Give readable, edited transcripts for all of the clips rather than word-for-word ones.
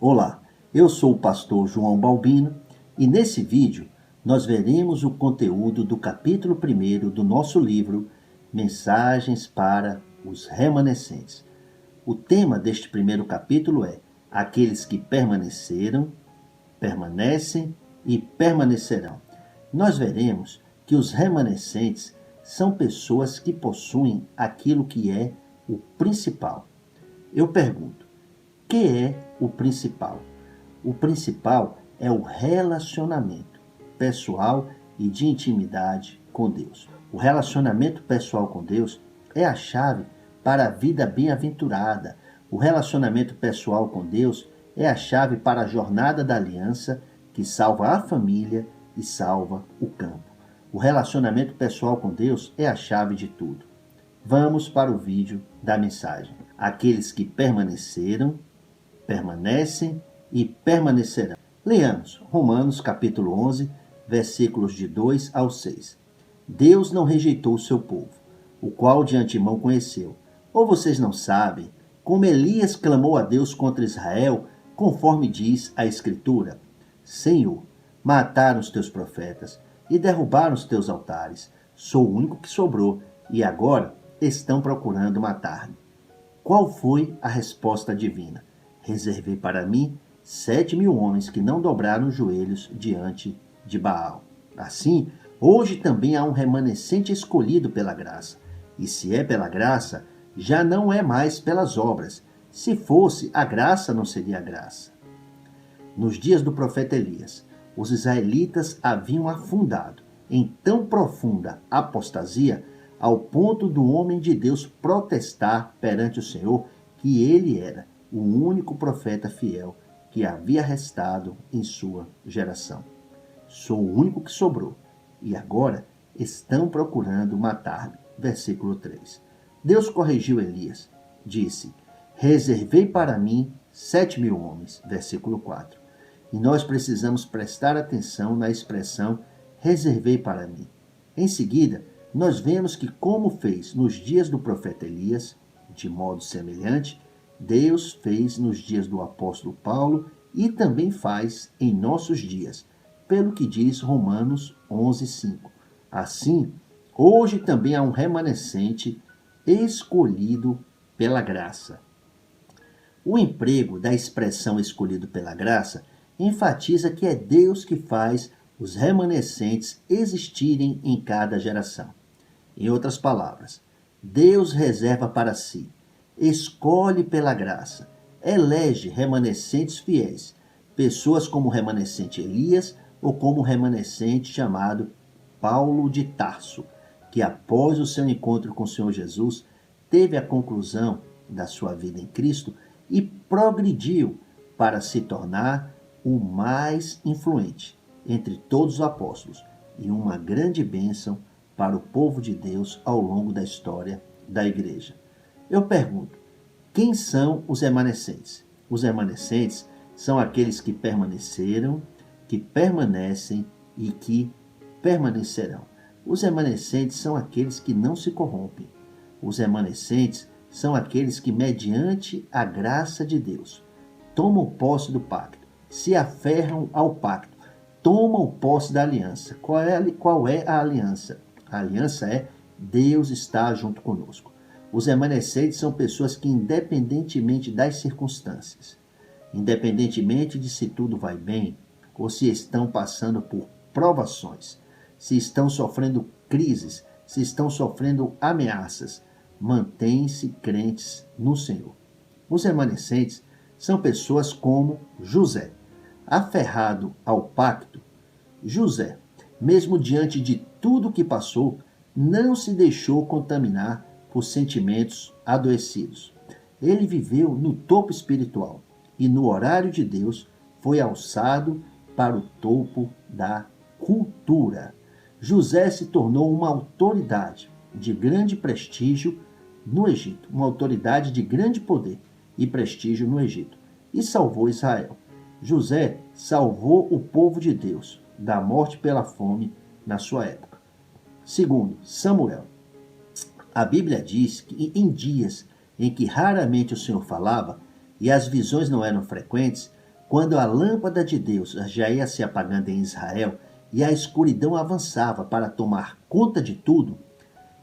Olá, eu sou o pastor João Balbino e nesse vídeo nós veremos o conteúdo do capítulo 1 do nosso livro Mensagens para os Remanescentes. O tema deste primeiro capítulo é Aqueles que permaneceram, permanecem e permanecerão. Nós veremos que os remanescentes são pessoas que possuem aquilo que é o principal. Eu pergunto, que é o principal? O principal é o relacionamento pessoal e de intimidade com Deus. O relacionamento pessoal com Deus é a chave para a vida bem-aventurada. O relacionamento pessoal com Deus é a chave para a jornada da aliança que salva a família e salva o campo. O relacionamento pessoal com Deus é a chave de tudo. Vamos para o vídeo da mensagem. Aqueles que permaneceram, permanecem e permanecerão. Leamos Romanos capítulo 11, versículos de 2 ao 6. Deus não rejeitou o seu povo, o qual de antemão conheceu. Ou vocês não sabem como Elias clamou a Deus contra Israel, conforme diz a Escritura? Senhor, mataram os teus profetas e derrubaram os teus altares. Sou o único que sobrou e agora estão procurando matar-me. Qual foi a resposta divina? Reservei para mim 7.000 homens que não dobraram os joelhos diante de Baal. Assim, hoje também há um remanescente escolhido pela graça. E se é pela graça, já não é mais pelas obras. Se fosse, a graça não seria graça. Nos dias do profeta Elias, os israelitas haviam afundado em tão profunda apostasia ao ponto do homem de Deus protestar perante o Senhor que ele era o único profeta fiel que havia restado em sua geração. Sou o único que sobrou e agora estão procurando matar-me. Versículo 3. Deus corrigiu Elias. Disse, reservei para mim 7.000 homens. Versículo 4. E nós precisamos prestar atenção na expressão reservei para mim. Em seguida, nós vemos que, como fez nos dias do profeta Elias, de modo semelhante, Deus fez nos dias do apóstolo Paulo e também faz em nossos dias, pelo que diz Romanos 11:5. Assim, hoje também há um remanescente escolhido pela graça. O emprego da expressão escolhido pela graça enfatiza que é Deus que faz os remanescentes existirem em cada geração. Em outras palavras, Deus reserva para si, escolhe pela graça, elege remanescentes fiéis, pessoas como o remanescente Elias ou como o remanescente chamado Paulo de Tarso, que após o seu encontro com o Senhor Jesus, teve a conclusão da sua vida em Cristo e progrediu para se tornar o mais influente entre todos os apóstolos e uma grande bênção para o povo de Deus ao longo da história da igreja. Eu pergunto, quem são os remanescentes? Os remanescentes são aqueles que permaneceram, que permanecem e que permanecerão. Os remanescentes são aqueles que não se corrompem. Os remanescentes são aqueles que, mediante a graça de Deus, tomam posse do pacto, se aferram ao pacto, tomam posse da aliança. Qual é a aliança? A aliança é Deus está junto conosco. Os remanescentes são pessoas que, independentemente das circunstâncias, independentemente de se tudo vai bem ou se estão passando por provações, se estão sofrendo crises, se estão sofrendo ameaças, mantêm-se crentes no Senhor. Os remanescentes são pessoas como José. Aferrado ao pacto, José, mesmo diante de tudo que passou, não se deixou contaminar por sentimentos adoecidos. Ele viveu no topo espiritual e, no horário de Deus, foi alçado para o topo da cultura. José se tornou uma autoridade de grande prestígio no Egito, uma autoridade de grande poder e prestígio no Egito, e salvou Israel. José salvou o povo de Deus da morte pela fome na sua época. Segundo, Samuel. A Bíblia diz que em dias em que raramente o Senhor falava e as visões não eram frequentes, Quando a lâmpada de Deus já ia se apagando em Israel e a escuridão avançava para tomar conta de tudo,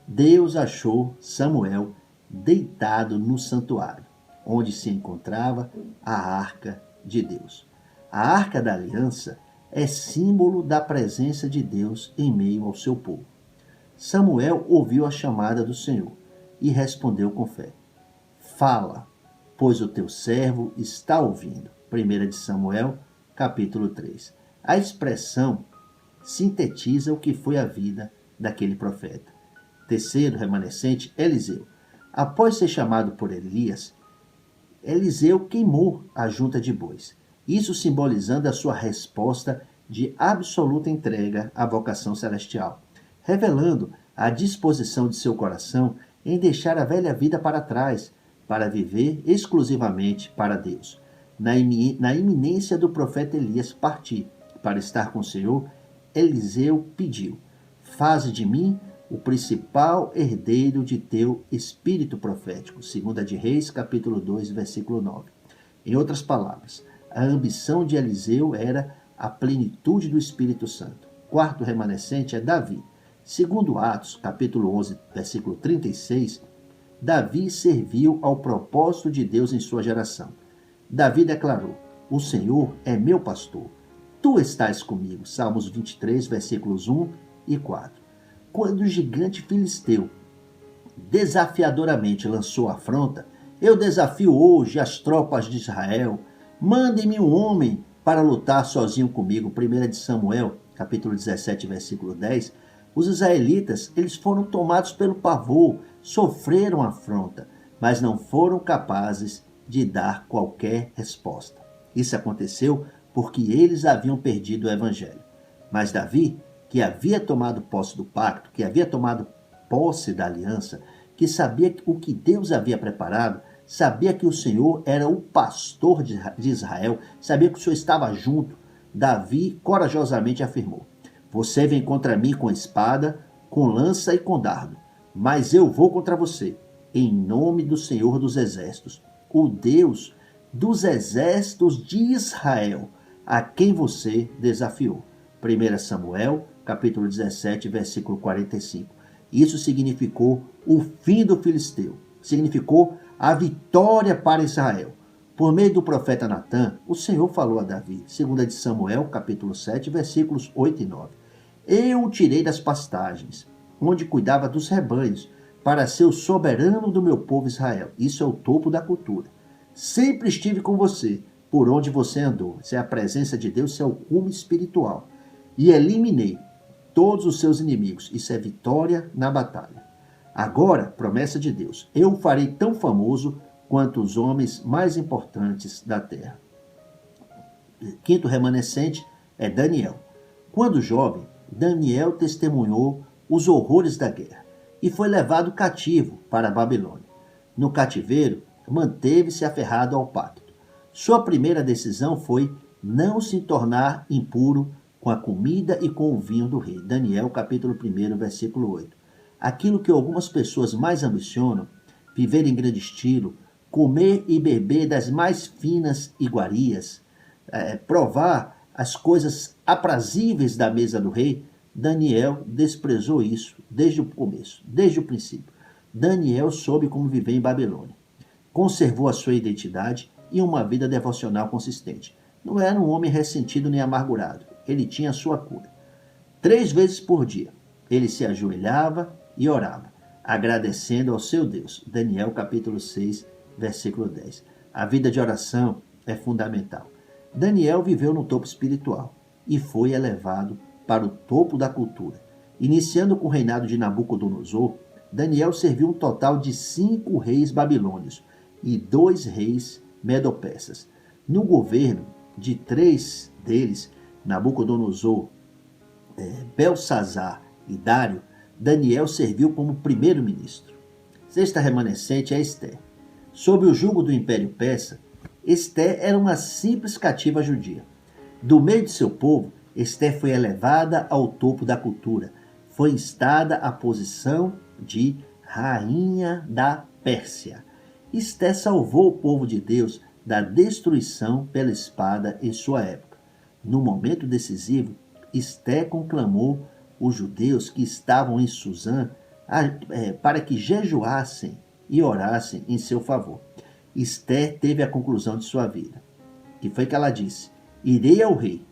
Deus achou Samuel deitado no santuário, onde se encontrava a arca de Deus. A arca da aliança é símbolo da presença de Deus em meio ao seu povo. Samuel ouviu a chamada do Senhor e respondeu com fé: Fala, pois o teu servo está ouvindo. 1 de Samuel, capítulo 3. A expressão sintetiza o que foi a vida daquele profeta. Terceiro remanescente, Eliseu. Após ser chamado por Elias, Eliseu queimou a junta de bois, isso simbolizando a sua resposta de absoluta entrega à vocação celestial, revelando a disposição de seu coração em deixar a velha vida para trás, para viver exclusivamente para Deus. Na iminência do profeta Elias partir para estar com o Senhor, Eliseu pediu: Faze de mim o principal herdeiro de teu espírito profético. 2 de Reis, capítulo 2, versículo 9. Em outras palavras, a ambição de Eliseu era a plenitude do Espírito Santo. Quarto remanescente é Davi. Segundo Atos, capítulo 11, versículo 36, Davi serviu ao propósito de Deus em sua geração. Davi declarou: O Senhor é meu pastor, tu estás comigo. Salmos 23, versículos 1 e 4. Quando o gigante filisteu desafiadoramente lançou a afronta: Eu desafio hoje as tropas de Israel, mandem-me um homem para lutar sozinho comigo. 1 de Samuel, capítulo 17, versículo 10. Os israelitas, eles foram tomados pelo pavor, sofreram afronta, mas não foram capazes de dar qualquer resposta. Isso aconteceu porque eles haviam perdido o evangelho. Mas Davi, que havia tomado posse do pacto, que havia tomado posse da aliança, que sabia o que Deus havia preparado, sabia que o Senhor era o pastor de Israel, sabia que o Senhor estava junto, Davi corajosamente afirmou: Você vem contra mim com espada, com lança e com dardo, mas eu vou contra você, em nome do Senhor dos Exércitos, o Deus dos exércitos de Israel, a quem você desafiou. 1 Samuel, capítulo 17, versículo 45. Isso significou o fim do filisteu, significou a vitória para Israel. Por meio do profeta Natã, o Senhor falou a Davi, 2 de Samuel, capítulo 7, versículos 8 e 9. Eu o tirei das pastagens, onde cuidava dos rebanhos, para ser o soberano do meu povo Israel. Isso é o topo da cultura. Sempre estive com você, por onde você andou. Isso é a presença de Deus, isso é o cume espiritual. E eliminei todos os seus inimigos. Isso é vitória na batalha. Agora, promessa de Deus, eu o farei tão famoso quanto os homens mais importantes da terra. Quinto remanescente é Daniel. Quando jovem, Daniel testemunhou os horrores da guerra e foi levado cativo para a Babilônia. No cativeiro, manteve-se aferrado ao pacto. Sua primeira decisão foi não se tornar impuro com a comida e com o vinho do rei. Daniel, capítulo 1, versículo 8. Aquilo que algumas pessoas mais ambicionam, viver em grande estilo, comer e beber das mais finas iguarias, provar as coisas aprazíveis da mesa do rei, Daniel desprezou isso desde o começo, desde o princípio. Daniel soube como viver em Babilônia. Conservou a sua identidade e uma vida devocional consistente. Não era um homem ressentido nem amargurado. Ele tinha a sua cura. 3 vezes por dia, ele se ajoelhava e orava, agradecendo ao seu Deus. Daniel capítulo 6, versículo 10. A vida de oração é fundamental. Daniel viveu no topo espiritual e foi elevado para o topo da cultura. Iniciando com o reinado de Nabucodonosor, Daniel serviu um total de 5 reis babilônios e 2 reis medo-persas. No governo de 3 deles, Nabucodonosor, Belsazar e Dário, Daniel serviu como primeiro-ministro. Sexta remanescente é Esté. Sob o jugo do Império Persa, Esté era uma simples cativa judia. Do meio de seu povo, Esté foi elevada ao topo da cultura. Foi instada à posição de rainha da Pérsia. Esté salvou o povo de Deus da destruição pela espada em sua época. No momento decisivo, Esté conclamou os judeus que estavam em Susã para que jejuassem e orassem em seu favor. Esther teve a conclusão de sua vida, que foi que ela disse: irei ao rei,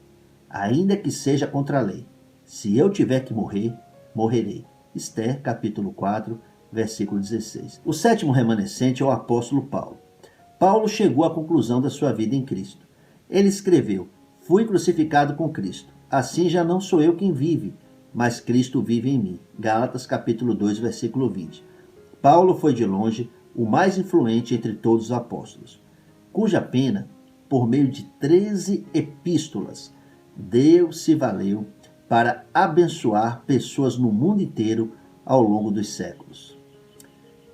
ainda que seja contra a lei. Se eu tiver que morrer, morrerei. Esther, capítulo 4, versículo 16. O sétimo remanescente é o apóstolo Paulo. Paulo chegou à conclusão da sua vida em Cristo. Ele escreveu: fui crucificado com Cristo. Assim já não sou eu quem vive, mas Cristo vive em mim. Gálatas capítulo 2, versículo 20. Paulo foi de longe o mais influente entre todos os apóstolos, cuja pena, por meio de 13 epístolas, Deus se valeu para abençoar pessoas no mundo inteiro ao longo dos séculos.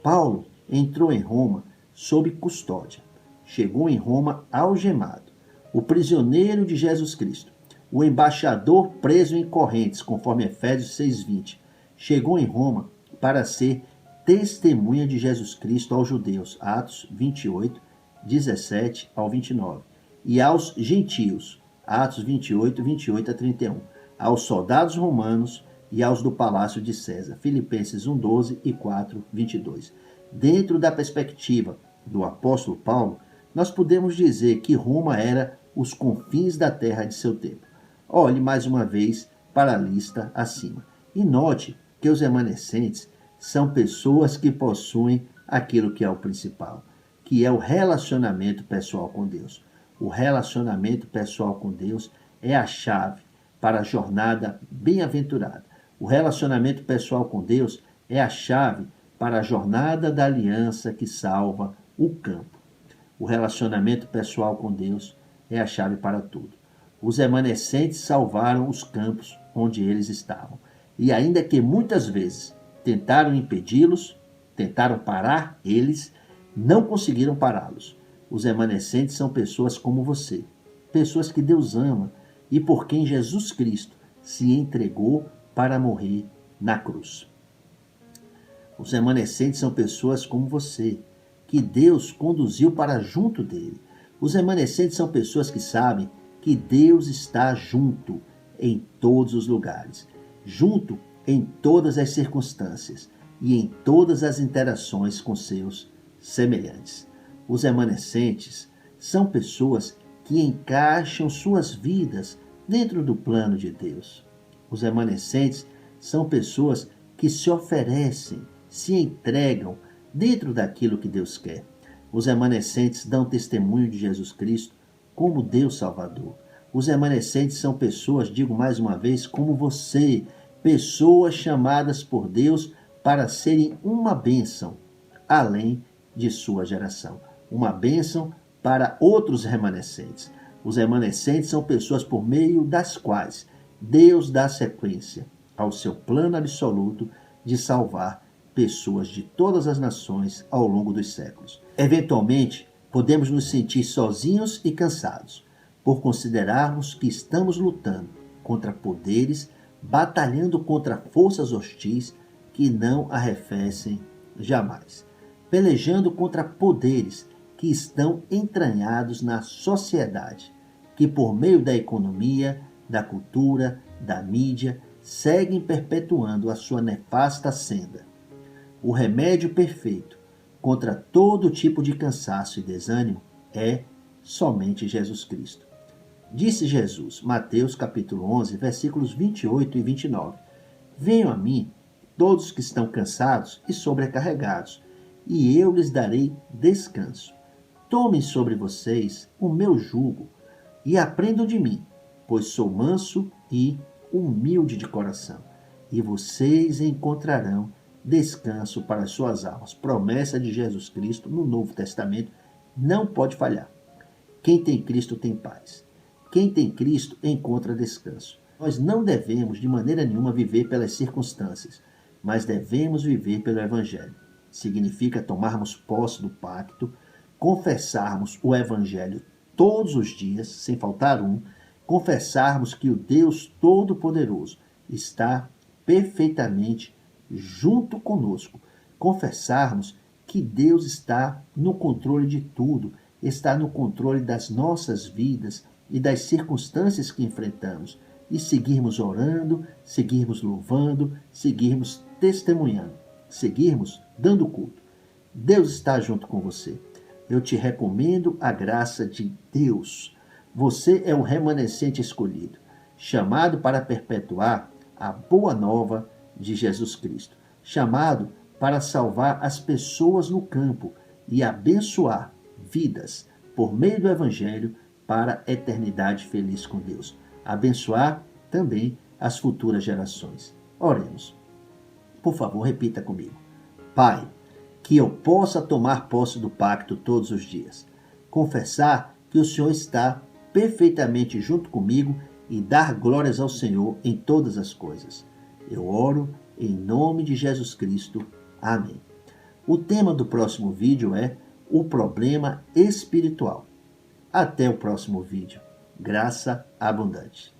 Paulo entrou em Roma sob custódia. Chegou em Roma algemado, o prisioneiro de Jesus Cristo, o embaixador preso em correntes, conforme Efésios 6:20. Chegou em Roma para ser testemunha de Jesus Cristo aos judeus, Atos 28, 17 ao 29, e aos gentios, Atos 28, 28 a 31, aos soldados romanos e aos do palácio de César, Filipenses 1:12 e 4:22. Dentro da perspectiva do apóstolo Paulo, nós podemos dizer que Roma era os confins da terra de seu tempo. Olhe mais uma vez para a lista acima e note que os remanescentes são pessoas que possuem aquilo que é o principal, que é o relacionamento pessoal com Deus. O relacionamento pessoal com Deus é a chave para a jornada bem-aventurada. O relacionamento pessoal com Deus é a chave para a jornada da aliança que salva o campo. O relacionamento pessoal com Deus é a chave para tudo. Os remanescentes salvaram os campos onde eles estavam. E ainda que muitas vezes tentaram impedi-los, tentaram parar eles, não conseguiram pará-los. Os remanescentes são pessoas como você, pessoas que Deus ama e por quem Jesus Cristo se entregou para morrer na cruz. Os remanescentes são pessoas como você, que Deus conduziu para junto dele. Os remanescentes são pessoas que sabem que Deus está junto em todos os lugares, junto em todas as circunstâncias e em todas as interações com seus semelhantes. Os remanescentes são pessoas que encaixam suas vidas dentro do plano de Deus. Os remanescentes são pessoas que se oferecem, se entregam dentro daquilo que Deus quer. Os remanescentes dão testemunho de Jesus Cristo como Deus Salvador. Os remanescentes são pessoas, digo mais uma vez, como você, pessoas chamadas por Deus para serem uma bênção, além de sua geração. Uma bênção para outros remanescentes. Os remanescentes são pessoas por meio das quais Deus dá sequência ao seu plano absoluto de salvar pessoas de todas as nações ao longo dos séculos. Eventualmente, podemos nos sentir sozinhos e cansados, por considerarmos que estamos lutando contra poderes, batalhando contra forças hostis que não arrefecem jamais, pelejando contra poderes que estão entranhados na sociedade, que por meio da economia, da cultura, da mídia, seguem perpetuando a sua nefasta senda. O remédio perfeito contra todo tipo de cansaço e desânimo é somente Jesus Cristo. Disse Jesus, Mateus capítulo 11, versículos 28 e 29. Venham a mim todos que estão cansados e sobrecarregados, e eu lhes darei descanso. Tomem sobre vocês o meu jugo e aprendam de mim, pois sou manso e humilde de coração, e vocês encontrarão descanso para as suas almas. Promessa de Jesus Cristo no Novo Testamento não pode falhar. Quem tem Cristo tem paz. Quem tem Cristo encontra descanso. Nós não devemos de maneira nenhuma viver pelas circunstâncias, mas devemos viver pelo Evangelho. Significa tomarmos posse do pacto, confessarmos o Evangelho todos os dias, sem faltar um, confessarmos que o Deus Todo-Poderoso está perfeitamente junto conosco, confessarmos que Deus está no controle de tudo está no controle das nossas vidas e das circunstâncias que enfrentamos, e seguirmos orando, seguirmos louvando, seguirmos testemunhando, seguirmos dando culto. Deus está junto com você. Eu te recomendo a graça de Deus. Você é um remanescente escolhido, chamado para perpetuar a boa nova de Jesus Cristo, chamado para salvar as pessoas no campo e abençoar vidas por meio do Evangelho para a eternidade feliz com Deus. Abençoar também as futuras gerações. Oremos. Por favor, repita comigo. Pai, que eu possa tomar posse do pacto todos os dias, confessar que o Senhor está perfeitamente junto comigo e dar glórias ao Senhor em todas as coisas. Eu oro em nome de Jesus Cristo. Amém. O tema do próximo vídeo é o problema espiritual. Até o próximo vídeo. Graça abundante.